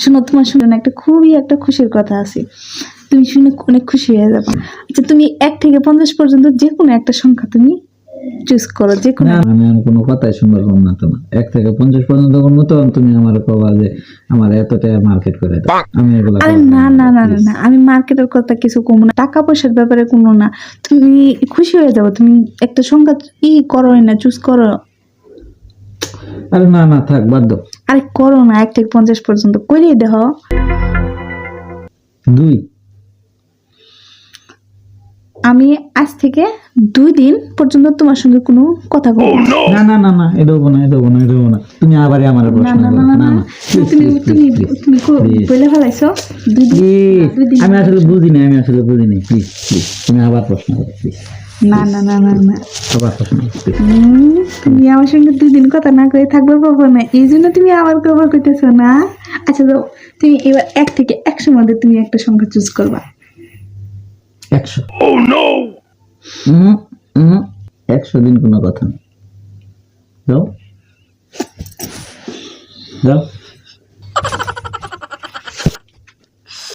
শোনো, তোমার শুনে না একটা খুবই একটা খুশির কথা আছে, তুমি শুনে অনেক খুশি হয়ে যাবে। আচ্ছা, তুমি 1 থেকে 50 পর্যন্ত যে কোনো একটা সংখ্যা তুমি চুজ করো, যে কোনো। না, আমি আর কোনো কথাই শুনবার পাবো না তোমার। 1 থেকে 50 পর্যন্ত করবো, তখন তুমি আমার কবা যে আমার এত টাকা মার্কেট করে দাও। আমি এগুলা আরে করবো না না না না please। না, আমি মার্কেটের কথা কিছু কমো না, টাকা পয়সার ব্যাপারে কোনো না। তুমি খুশি হয়ে যাবো, তুমি একটা সংখ্যা করো না, চুজ করো। আরে না না, থাক, বাদ দাও। আরে করো না, 1 থেকে 50 পর্যন্ত করিয়ে দেখো। 2। আমি আজ থেকে 2 দিন পর্যন্ত তোমার সঙ্গে কোনো কথা বলবো না। না না না না, এটা হবো না, এটা হবো না, এটা হবো না। তুমি আবারই আমার না প্রশ্ন না করো। না না না না, না, please, তুমি please, তুমি please, তুমি please, বলে ফেলাইছো 2 দিন। please। 2 দিন আমি আসলে বুঝিনি, প্লিজ প্লিজ, তুমি আবার প্রশ্ন করো প্লিজ। না না না না না, আবার প্রশ্ন করো প্লিজ। তুমি আমার সঙ্গে 2 দিন কথা না কয়ে থাকবে পাবো না, এই জন্য তুমি আবার কবার করতেছো না। আচ্ছা যাও, তুমি এবার 1 থেকে 100 মধ্যে তুমি একটা সংখ্যা চুজ করবা। 100। 100 দিন কোনো কথা নেই। যাও যাও।